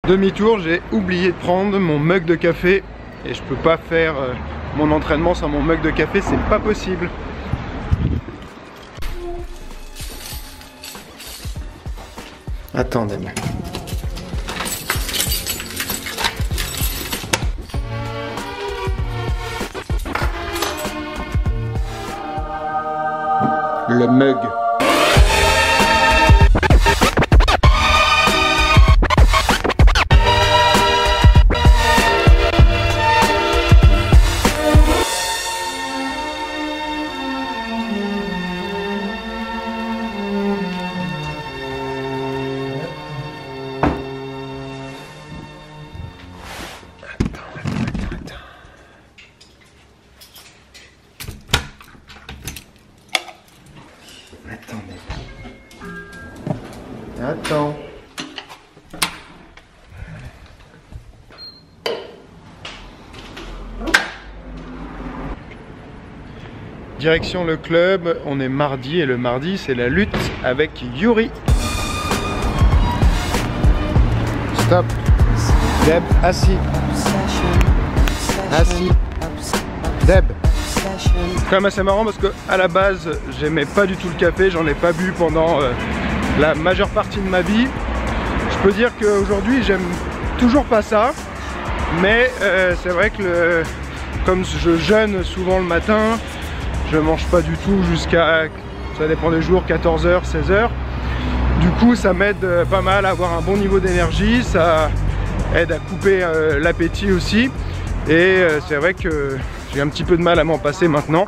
Demi-tour, j'ai oublié de prendre mon mug de café et je peux pas faire mon entraînement sans mon mug de café, c'est pas possible. Attendez. Le mug. Attends. Direction le club, on est mardi et le mardi c'est la lutte avec Yuri. Stop. Deb, assis. Assis. Deb. C'est quand même assez marrant parce que à la base j'aimais pas du tout le café, j'en ai pas bu pendant la majeure partie de ma vie. Je peux dire qu'aujourd'hui j'aime toujours pas ça, mais c'est vrai que comme je jeûne souvent le matin, je mange pas du tout jusqu'à, ça dépend des jours, 14h, 16h. Du coup ça m'aide pas mal à avoir un bon niveau d'énergie, ça aide à couper l'appétit aussi. Et c'est vrai que j'ai un petit peu de mal à m'en passer maintenant,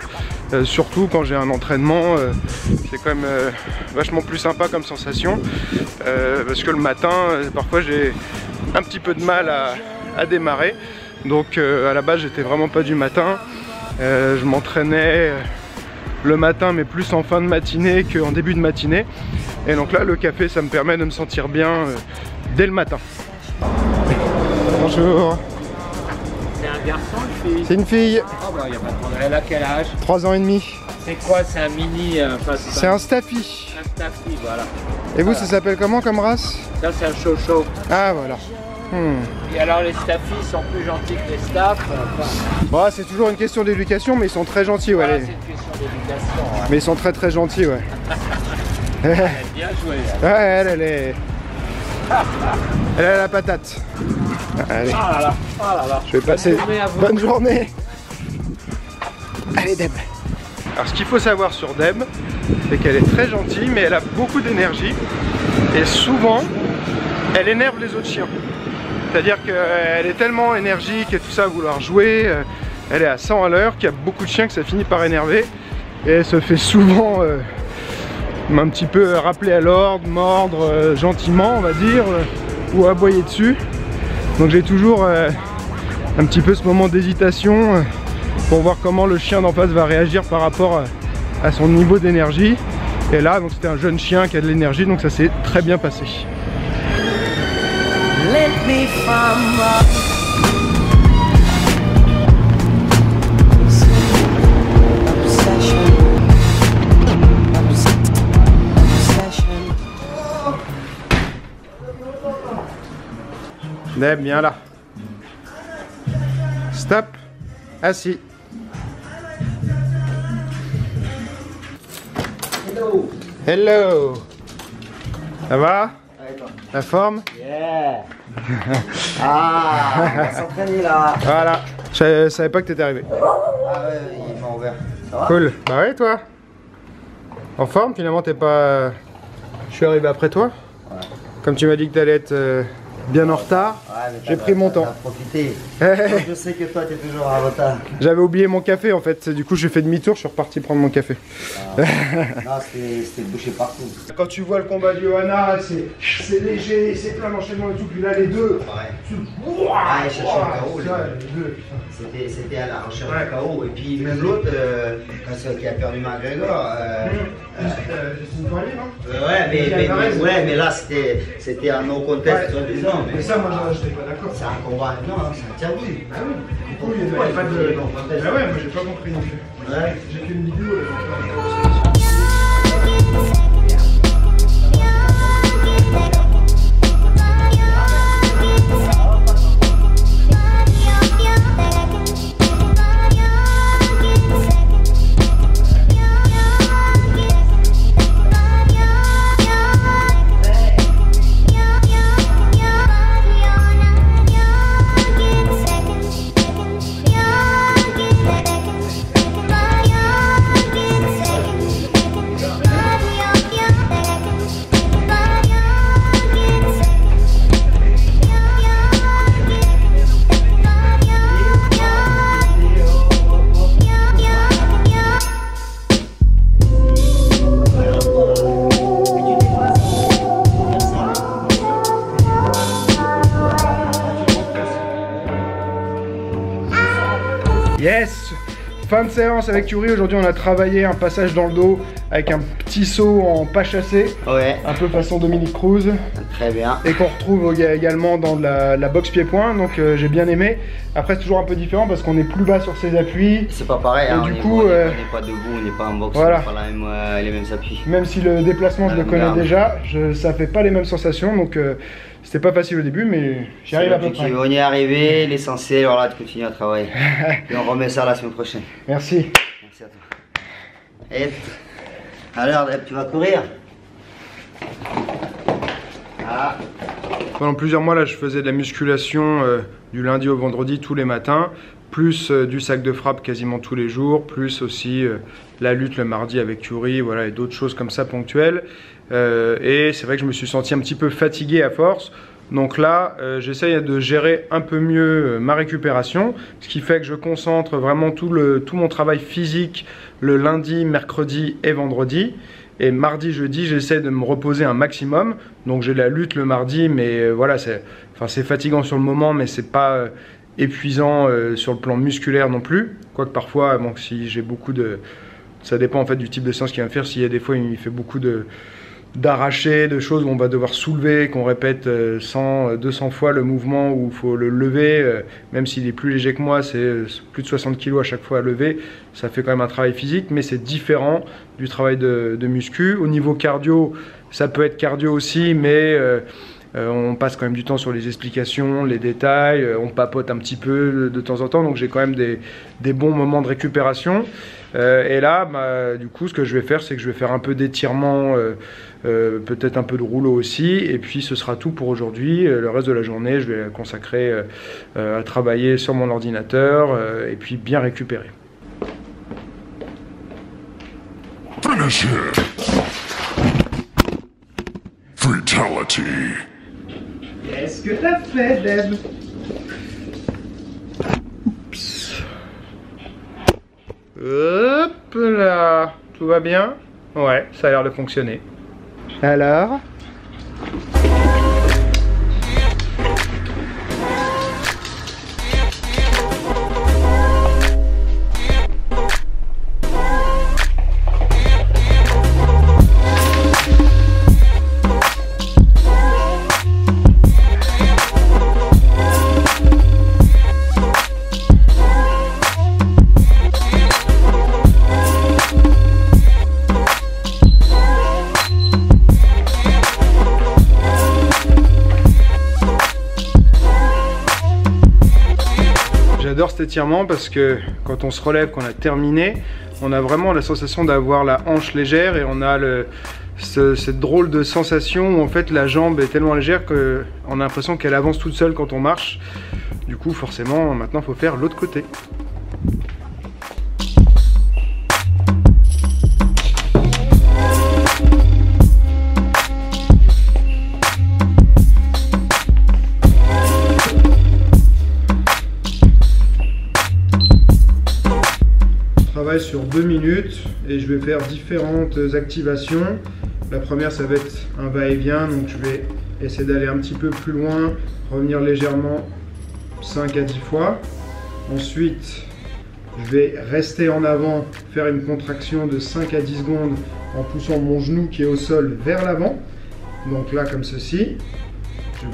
surtout quand j'ai un entraînement, c'est quand même vachement plus sympa comme sensation, parce que le matin, parfois j'ai un petit peu de mal à démarrer, donc à la base j'étais vraiment pas du matin, je m'entraînais le matin mais plus en fin de matinée qu'en début de matinée, et donc là le café ça me permet de me sentir bien dès le matin. Bonjour. C'est un garçon, une fille? C'est une fille. Oh bah y a pas de problème. Elle a quel âge? 3 ans et demi. C'est quoi? C'est un mini... c'est un staffy. Un staffy, voilà. Et vous, ça s'appelle comment comme race? Ça c'est un chow-chow. Ah voilà. Et alors les staffis sont plus gentils que les staffs? Bon, c'est toujours une question d'éducation, mais ils sont très gentils. Ouais, voilà, c'est une question d'éducation. Ouais. Mais ils sont très très gentils, ouais. Elle est bien jouée. Ouais, elle est... Elle a la patate. Allez. Ah là là, ah là là. Je vais passer bonne journée. Allez Deb. Alors ce qu'il faut savoir sur Deb, c'est qu'elle est très gentille, mais elle a beaucoup d'énergie. Et souvent, elle énerve les autres chiens. C'est-à-dire qu'elle est tellement énergique et tout ça à vouloir jouer, elle est à 100 à l'heure, qu'il y a beaucoup de chiens que ça finit par énerver. Et elle se fait souvent un petit peu rappeler à l'ordre, mordre gentiment on va dire, ou aboyer dessus. Donc j'ai toujours un petit peu ce moment d'hésitation pour voir comment le chien d'en face va réagir par rapport à son niveau d'énergie. Et là donc c'était un jeune chien qui a de l'énergie, donc ça s'est très bien passé. Deb, viens là. Stop. Assis. Hello. Hello. Ça va? Allez, toi. La forme? Yeah. Ah, on va s'entraîner là. Voilà. Je savais pas que t'étais arrivé. Ah ouais, il m'a ouvert. Ça va? Cool. Bah ouais, toi? En forme? Finalement, t'es pas... Je suis arrivé après toi. Ouais. Comme tu m'as dit que t'allais être bien en retard, Ouais, j'ai pris mon temps. T'as profité. Je sais que toi, t'es toujours en retard. J'avais oublié mon café en fait, du coup j'ai fait demi-tour, je suis reparti prendre mon café. Ah. Non, c'était bouché partout. Quand tu vois le combat de Johanna, c'est léger, c'est plein d'enchaînements et tout, puis là les deux, Ouais. Ah, il cherchait le KO, les deux. C'était à la recherche du KO. Et puis même l'autre, qui a perdu McGregor. c'est une tournée, non? Ouais, mais là c'était un no contest, soi-disant. Mais ça, moi j'étais pas d'accord. C'est un combat, non, c'est interdit. Ah oui, du coup il n'y avait pas de... Ah ouais, moi j'ai pas compris non plus. Ouais. J'ai fait une vidéo là. Yes! Fin de séance avec Yuri. Aujourd'hui, on a travaillé un passage dans le dos avec un petit saut en pas chassé. Ouais. Un peu façon Dominique Cruz. Très bien. Et qu'on retrouve également dans la boxe pied-point. Donc j'ai bien aimé. Après, c'est toujours un peu différent parce qu'on est plus bas sur ses appuis. C'est pas pareil, hein, du coup, on n'est pas debout, on n'est pas en boxe, voilà. on n'a pas les mêmes appuis. Même si le déplacement, je le connais déjà, ça fait pas les mêmes sensations. Donc c'était pas facile au début, mais j'y arrive à peu près. On y est arrivé, l'essentiel, voilà, de continuer à travailler. Et on remet ça la semaine prochaine. Merci. Merci à toi. Et alors, tu vas courir? Ah. Pendant plusieurs mois, là, je faisais de la musculation du lundi au vendredi tous les matins, plus du sac de frappe quasiment tous les jours, plus aussi la lutte le mardi avec Yuri, voilà, et d'autres choses comme ça ponctuelles. Et c'est vrai que je me suis senti un petit peu fatigué à force. Donc là, j'essaye de gérer un peu mieux ma récupération, ce qui fait que je concentre vraiment tout mon travail physique le lundi, mercredi et vendredi. Et mardi, jeudi, j'essaie de me reposer un maximum. Donc j'ai la lutte le mardi, mais voilà, c'est fatigant sur le moment, mais c'est pas épuisant sur le plan musculaire non plus. Quoique parfois, bon, si j'ai beaucoup de... Ça dépend en fait du type de séance qu'il va me faire. S'il y a des fois, il fait beaucoup d'arracher, de choses où on va devoir soulever, qu'on répète 100, 200 fois le mouvement où il faut le lever, même s'il est plus léger que moi, c'est plus de 60 kg à chaque fois à lever, ça fait quand même un travail physique, mais c'est différent du travail de muscu. Au niveau cardio, ça peut être cardio aussi, mais on passe quand même du temps sur les explications, les détails, on papote un petit peu de temps en temps, donc j'ai quand même des bons moments de récupération. Et là, bah, du coup, ce que je vais faire, c'est que je vais faire un peu d'étirement, peut-être un peu de rouleau aussi, et puis ce sera tout pour aujourd'hui. Le reste de la journée, je vais la consacrer à travailler sur mon ordinateur et puis bien récupérer. Finish it. Fatality. Qu'est-ce que t'as fait, Deb? Hop là, tout va bien? Ouais, ça a l'air de fonctionner. Alors? J'adore cet étirement parce que quand on se relève, qu'on a terminé, on a vraiment la sensation d'avoir la hanche légère et on a cette drôle de sensation où en fait la jambe est tellement légère qu'on a l'impression qu'elle avance toute seule quand on marche. Du coup forcément maintenant il faut faire l'autre côté. Sur 2 minutes et je vais faire différentes activations. La première, ça va être un va-et-vient, donc je vais essayer d'aller un petit peu plus loin, revenir légèrement 5 à 10 fois. Ensuite, je vais rester en avant, faire une contraction de 5 à 10 secondes en poussant mon genou qui est au sol vers l'avant. Donc là, comme ceci. Je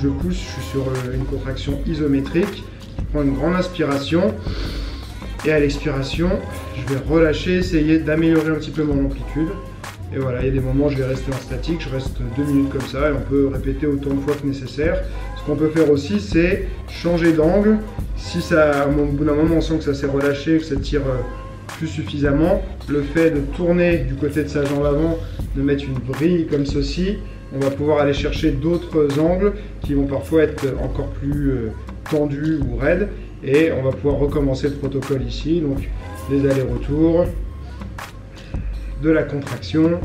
pousse, je suis sur une contraction isométrique. Je prends une grande inspiration. Et à l'expiration, je vais relâcher, essayer d'améliorer un petit peu mon amplitude. Et voilà, il y a des moments où je vais rester en statique, je reste 2 minutes comme ça et on peut répéter autant de fois que nécessaire. Ce qu'on peut faire aussi, c'est changer d'angle. Si ça, au bout d'un moment, on sent que ça s'est relâché, que ça tire plus suffisamment, le fait de tourner du côté de sa jambe avant, de mettre une vrille comme ceci, on va pouvoir aller chercher d'autres angles qui vont parfois être encore plus tendus ou raides. Et on va pouvoir recommencer le protocole ici, donc des allers-retours, de la contraction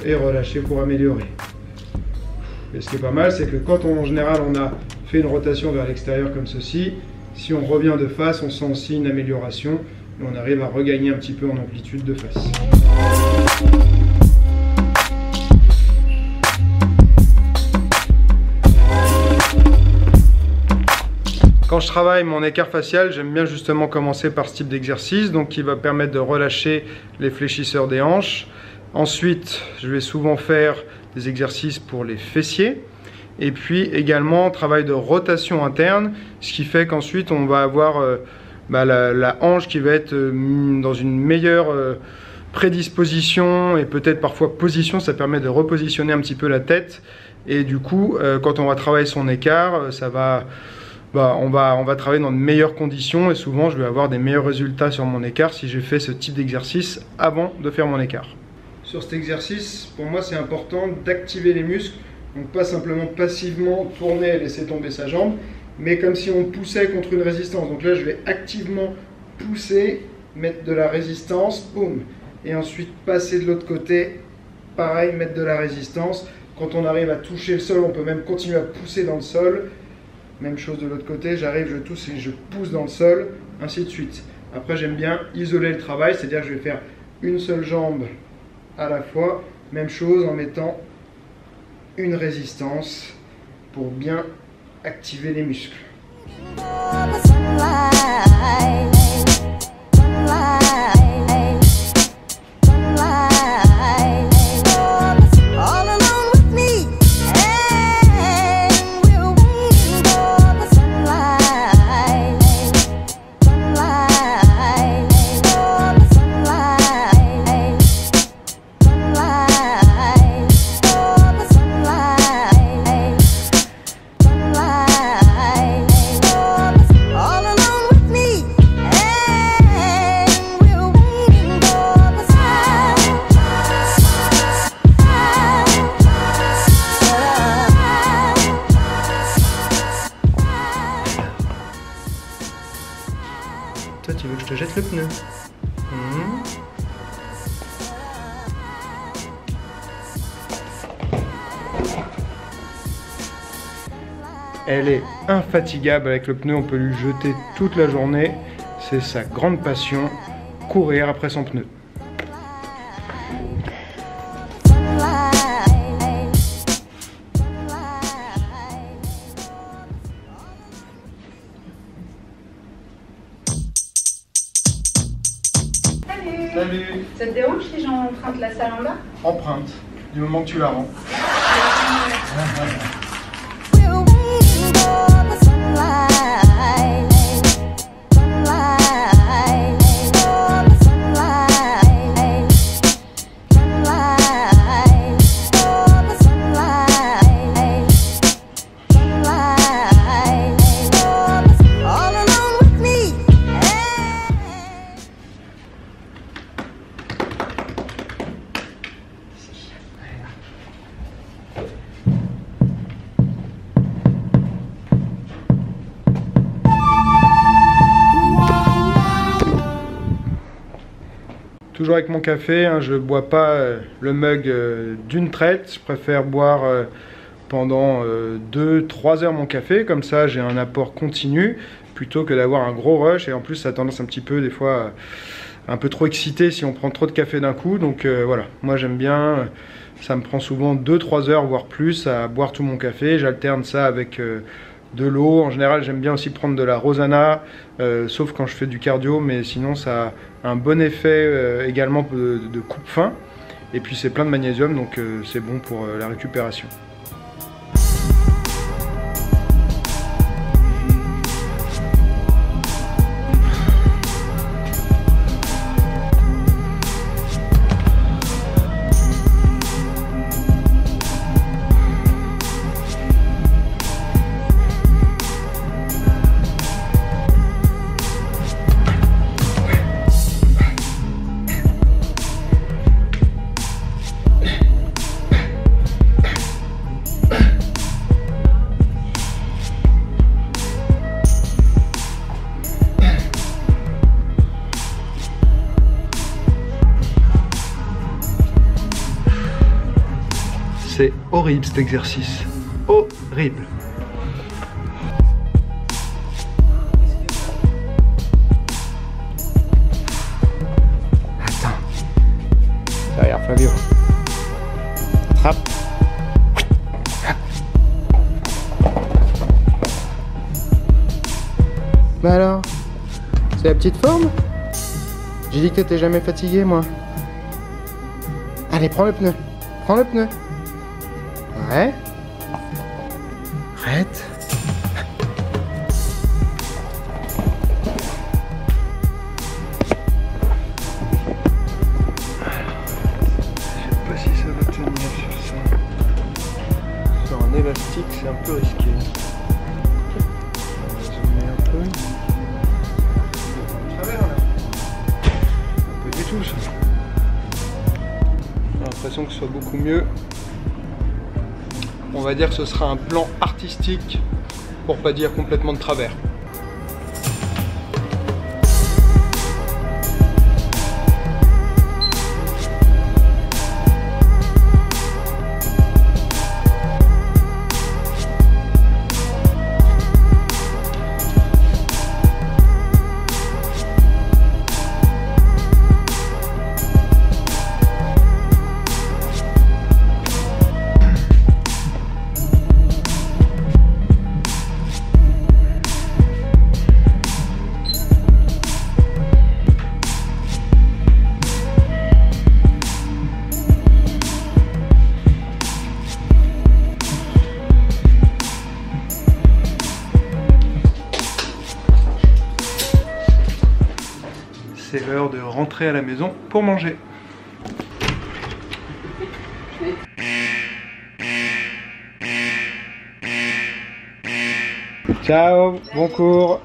et relâcher pour améliorer. Et ce qui est pas mal, c'est que quand en général on a fait une rotation vers l'extérieur comme ceci, si on revient de face, on sent aussi une amélioration et on arrive à regagner un petit peu en amplitude de face. Quand je travaille mon écart facial, j'aime bien justement commencer par ce type d'exercice, donc qui va permettre de relâcher les fléchisseurs des hanches. Ensuite, je vais souvent faire des exercices pour les fessiers. Et puis également, travail de rotation interne, ce qui fait qu'ensuite on va avoir la hanche qui va être dans une meilleure prédisposition et peut-être parfois position. Ça permet de repositionner un petit peu la tête. Et du coup, quand on va travailler son écart, ça va... on va travailler dans de meilleures conditions et souvent je vais avoir des meilleurs résultats sur mon écart si j'ai fait ce type d'exercice avant de faire mon écart. Sur cet exercice, pour moi c'est important d'activer les muscles, donc pas simplement passivement tourner et laisser tomber sa jambe, mais comme si on poussait contre une résistance. Donc là je vais activement pousser, mettre de la résistance, boum, et ensuite passer de l'autre côté, pareil, mettre de la résistance. Quand on arrive à toucher le sol, on peut même continuer à pousser dans le sol. Même chose de l'autre côté, j'arrive, je touche et je pousse dans le sol, ainsi de suite. Après, j'aime bien isoler le travail, c'est-à-dire que je vais faire une seule jambe à la fois. Même chose en mettant une résistance pour bien activer les muscles. Toi, tu veux que je te jette le pneu? Elle est infatigable avec le pneu, on peut lui jeter toute la journée. C'est sa grande passion, courir après son pneu. Salut. Ça te dérange si j'emprunte la salle en bas? Empreinte, du moment que tu la rends. Toujours avec mon café, hein, je ne bois pas le mug d'une traite, je préfère boire pendant 2-3 heures mon café, comme ça j'ai un apport continu, plutôt que d'avoir un gros rush, et en plus ça a tendance un petit peu des fois un peu trop excité si on prend trop de café d'un coup, donc voilà, moi j'aime bien, ça me prend souvent 2-3 heures voire plus à boire tout mon café, j'alterne ça avec de l'eau. En général j'aime bien aussi prendre de la Rosana, sauf quand je fais du cardio, mais sinon ça a un bon effet également de coupe-faim, et puis c'est plein de magnésium, donc c'est bon pour la récupération. C'est horrible cet exercice, horrible. Attends, derrière Fabio. Attrape. Bah alors, c'est la petite forme? J'ai dit que t'étais jamais fatigué, moi. Allez, prends le pneu. Prends le pneu. Ouais. Arrête. Élastique, c'est un peu risqué. On va zoomer un peu. Travers là. Pas du tout ça. J'ai l'impression que ce soit beaucoup mieux. On va dire que ce sera un plan artistique pour pas dire complètement de travers. C'est l'heure de rentrer à la maison pour manger. Ciao, bon cours.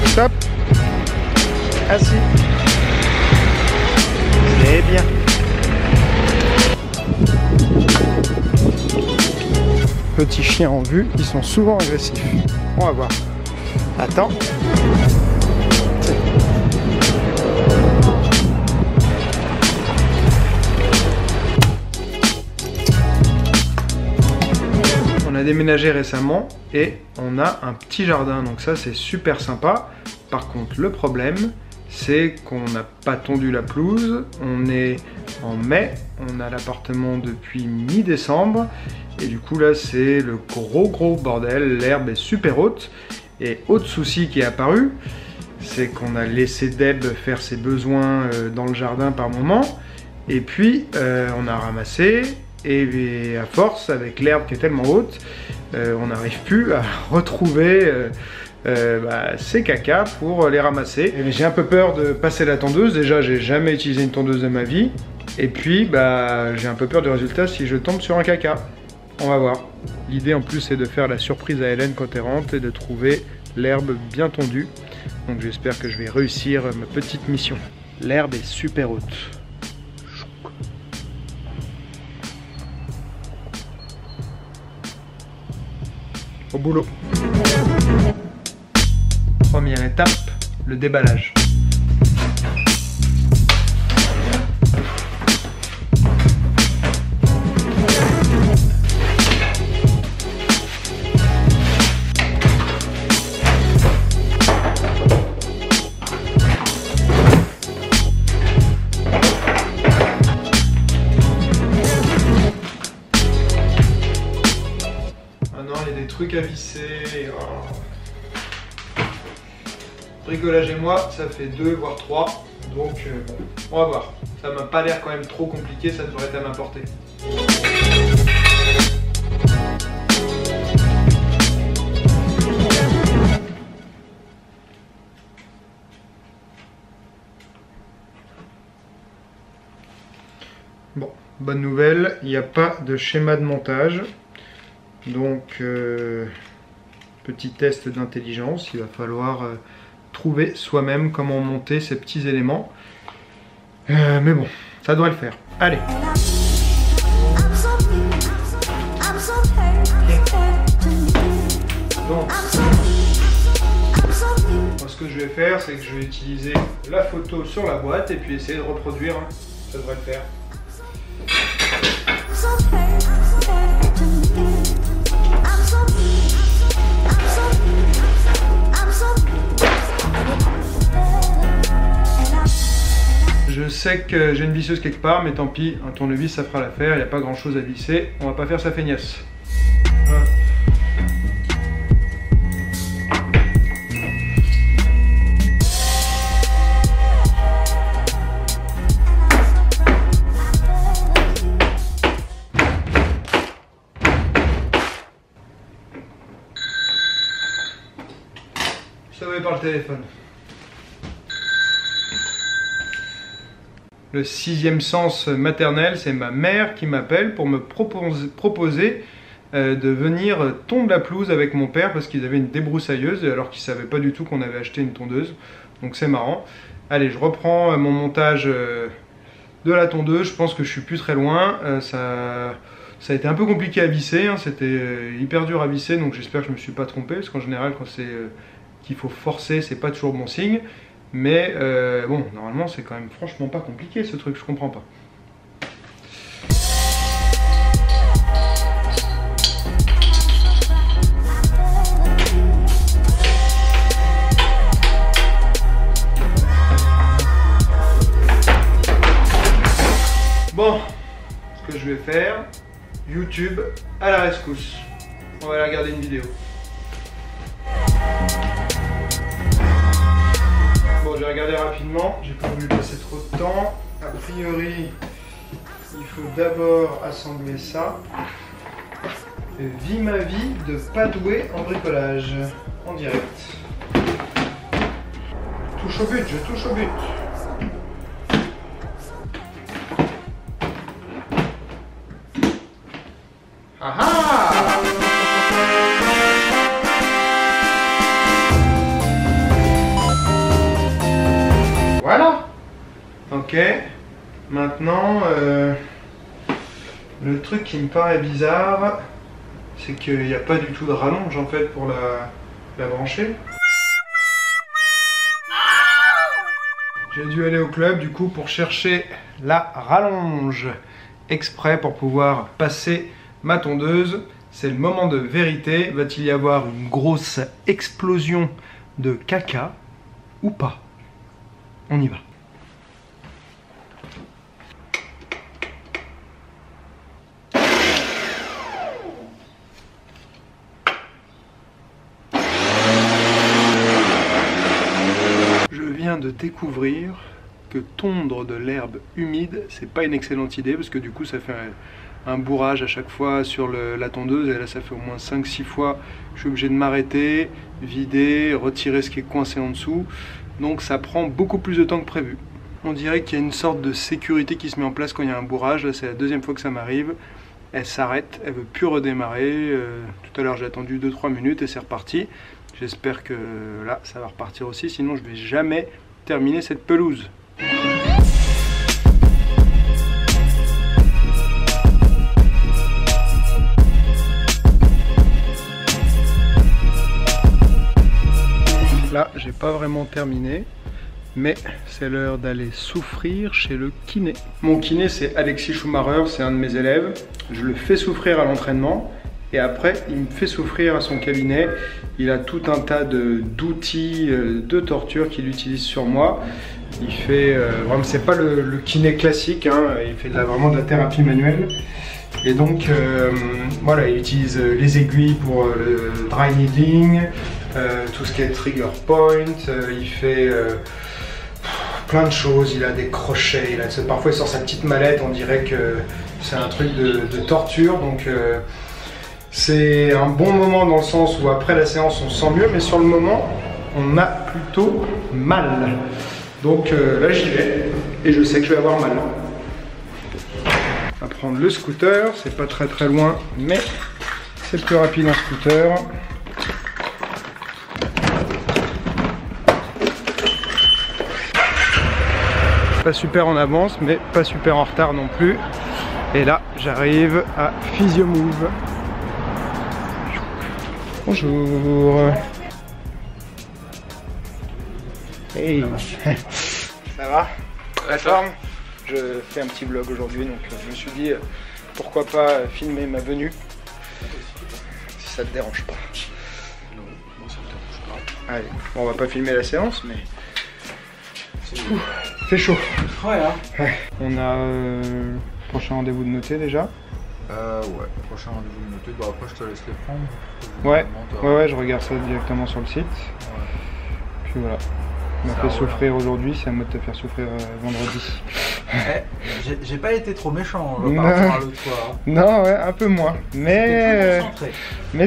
Stop. Assis. C'est bien. Petits chiens en vue, ils sont souvent agressifs. On va voir. Attends. On a déménagé récemment et on a un petit jardin, donc ça c'est super sympa. Par contre le problème c'est qu'on n'a pas tondu la pelouse, on est en mai, on a l'appartement depuis mi-décembre et du coup là c'est le gros bordel, l'herbe est super haute. Et autre souci qui est apparu, c'est qu'on a laissé Deb faire ses besoins dans le jardin par moment et puis on a ramassé et à force avec l'herbe qui est tellement haute, on n'arrive plus à retrouver ces cacas pour les ramasser. J'ai un peu peur de passer la tondeuse, déjà j'ai jamais utilisé une tondeuse de ma vie et puis j'ai un peu peur du résultat si je tombe sur un caca. On va voir. L'idée en plus c'est de faire la surprise à Hélène quand elle rentre et de trouver l'herbe bien tondue. Donc j'espère que je vais réussir ma petite mission. L'herbe est super haute. Au boulot. Première étape, le déballage. Trucs à visser. Oh. Bricolage et moi, ça fait 2 voire 3. Donc bon, on va voir. Ça m'a pas l'air quand même trop compliqué, ça devrait être à ma portée. Bon, bonne nouvelle, il n'y a pas de schéma de montage. Donc, petit test d'intelligence, il va falloir trouver soi-même comment monter ces petits éléments. Mais bon, ça doit le faire. Allez. Donc, moi, ce que je vais faire, c'est que je vais utiliser la photo sur la boîte et puis essayer de reproduire. Hein. Ça devrait le faire. Je sais que j'ai une visseuse quelque part, mais tant pis, un tournevis ça fera l'affaire, il n'y a pas grand chose à visser, on va pas faire sa feignasse. Voilà. Sauvé par le téléphone. Le 6e sens maternel, c'est ma mère qui m'appelle pour me proposer de venir tondre la pelouse avec mon père parce qu'ils avaient une débroussailleuse alors qu'ils ne savaient pas du tout qu'on avait acheté une tondeuse. Donc c'est marrant. Allez, je reprends mon montage de la tondeuse. Je pense que je suis plus très loin. Ça a été un peu compliqué à visser, hein. C'était hyper dur à visser, donc j'espère que je ne me suis pas trompé parce qu'en général quand c'est qu'il faut forcer, c'est pas toujours bon signe. Mais bon, normalement c'est quand même franchement pas compliqué ce truc, je comprends pas. Bon, ce que je vais faire, YouTube à la rescousse. On va aller regarder une vidéo. Bon, j'ai regardé rapidement, j'ai pas voulu passer trop de temps. A priori, il faut d'abord assembler ça. Vie ma vie de pas doué en bricolage, en direct. Je touche au but, je touche au but. Ah ah! Voilà. Ok. Maintenant, le truc qui me paraît bizarre, c'est qu'il n'y a pas du tout de rallonge en fait pour la brancher. J'ai dû aller au club du coup pour chercher la rallonge exprès pour pouvoir passer ma tondeuse. C'est le moment de vérité. Va-t-il y avoir une grosse explosion de caca ou pas? On y va. Je viens de découvrir que tondre de l'herbe humide, c'est pas une excellente idée parce que du coup ça fait un bourrage à chaque fois sur la tondeuse et là ça fait au moins 5-6 fois je suis obligé de m'arrêter, vider, retirer ce qui est coincé en dessous. Donc ça prend beaucoup plus de temps que prévu. On dirait qu'il y a une sorte de sécurité qui se met en place quand il y a un bourrage. Là c'est la deuxième fois que ça m'arrive. Elle s'arrête, elle veut plus redémarrer. Tout à l'heure j'ai attendu 2-3 minutes et c'est reparti. J'espère que là ça va repartir aussi, sinon je vais jamais terminer cette pelouse. Là, j'ai pas vraiment terminé, mais c'est l'heure d'aller souffrir chez le kiné. Mon kiné, c'est Alexis Schumacher, c'est un de mes élèves. Je le fais souffrir à l'entraînement et après, il me fait souffrir à son cabinet. Il a tout un tas d'outils de torture qu'il utilise sur moi. Il fait, vraiment, c'est pas le kiné classique, hein, il fait vraiment de la thérapie manuelle. Et donc, voilà, il utilise les aiguilles pour le dry needling, tout ce qui est trigger point, il fait plein de choses, il a des crochets, parfois il sort sa petite mallette, on dirait que c'est un truc de torture, donc c'est un bon moment dans le sens où après la séance on se sent mieux, mais sur le moment on a plutôt mal. Donc là j'y vais, et je sais que je vais avoir mal. On va prendre le scooter, c'est pas très loin, mais c'est plus rapide en scooter. Pas super en avance, mais pas super en retard non plus. Et là, j'arrive à Physiomove. Bonjour. Hey. Ça va? La forme? Je fais un petit vlog aujourd'hui, donc je me suis dit pourquoi pas filmer ma venue, si ça te dérange pas. Non, ça me dérange pas. Allez, bon, on va pas filmer la séance, mais C'est chaud. Ouais, hein. Ouais. On a le prochain rendez-vous de noter déjà. Ouais, prochain rendez-vous de noter. Bah après je te laisse les prendre. Ouais, je regarde ça directement sur le site. Ouais. Puis voilà. On m'a fait souffrir aujourd'hui, c'est à moi de te faire souffrir vendredi. J'ai pas été trop méchant par rapport à l'autre fois. Hein. Non, ouais, un peu moins. Mais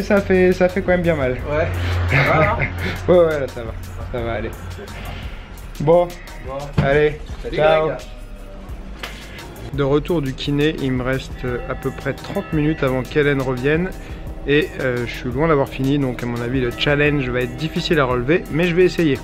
ça fait quand même bien mal. Ouais. Voilà. Ouais, là ça va aller. Bon. Allez, salut, ciao. Greg. De retour du kiné, il me reste à peu près 30 minutes avant qu'Hélène revienne. Et je suis loin d'avoir fini, donc à mon avis le challenge va être difficile à relever, mais je vais essayer.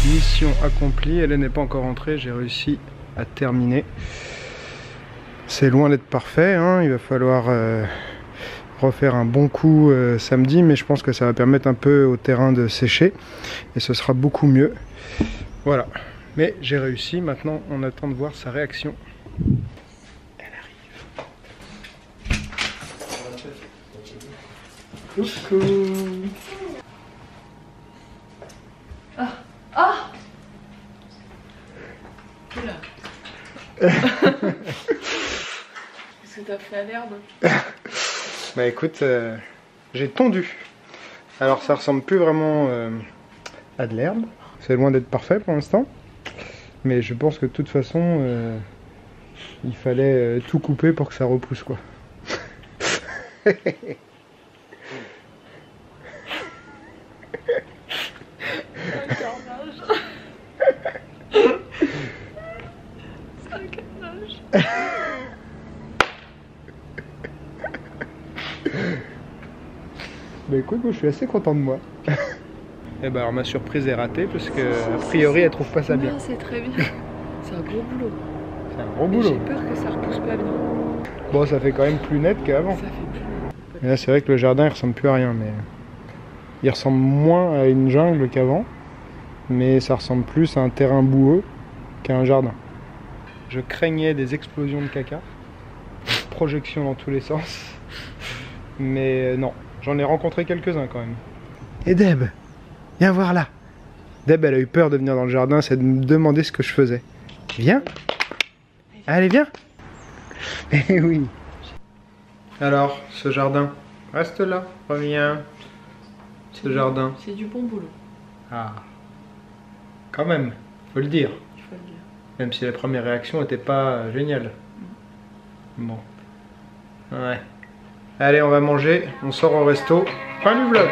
Mission accomplie, Hélène n'est pas encore rentrée, j'ai réussi à terminer. C'est loin d'être parfait, hein. Il va falloir refaire un bon coup samedi, mais je pense que ça va permettre un peu au terrain de sécher et ce sera beaucoup mieux. Voilà, mais j'ai réussi. Maintenant on attend de voir sa réaction. Elle arrive. Coucou. Ah. Qu'est-ce que t'as fait à l'herbe? Bah écoute, j'ai tondu. Alors ça ressemble plus vraiment à de l'herbe. C'est loin d'être parfait pour l'instant. Mais je pense que de toute façon, il fallait tout couper pour que ça repousse quoi. Bah écoute, moi je suis assez content de moi. Et bah alors ma surprise est ratée parce que a priori elle trouve pas ça bien. Non, c'est très bien. C'est un gros boulot. C'est un gros Mais boulot. j'ai peur que ça repousse pas bien. Bon, ça fait quand même plus net qu'avant. Ça fait plus. Et là c'est vrai que le jardin il ressemble plus à rien, mais il ressemble moins à une jungle qu'avant, mais ça ressemble plus à un terrain boueux qu'à un jardin. Je craignais des explosions de caca, projections dans tous les sens, mais non. J'en ai rencontré quelques-uns quand même. Et Deb, viens voir là. Deb, elle a eu peur de venir dans le jardin, c'est de me demander ce que je faisais. Viens. Allez, viens. Eh oui. Alors, ce jardin, reste là, reviens. Ce jardin. C'est du bon boulot. Ah. Quand même, faut le dire. Il faut le dire. Même si la première réaction n'était pas géniale. Bon. Ouais. Allez, on va manger, on sort au resto. Fin du vlog.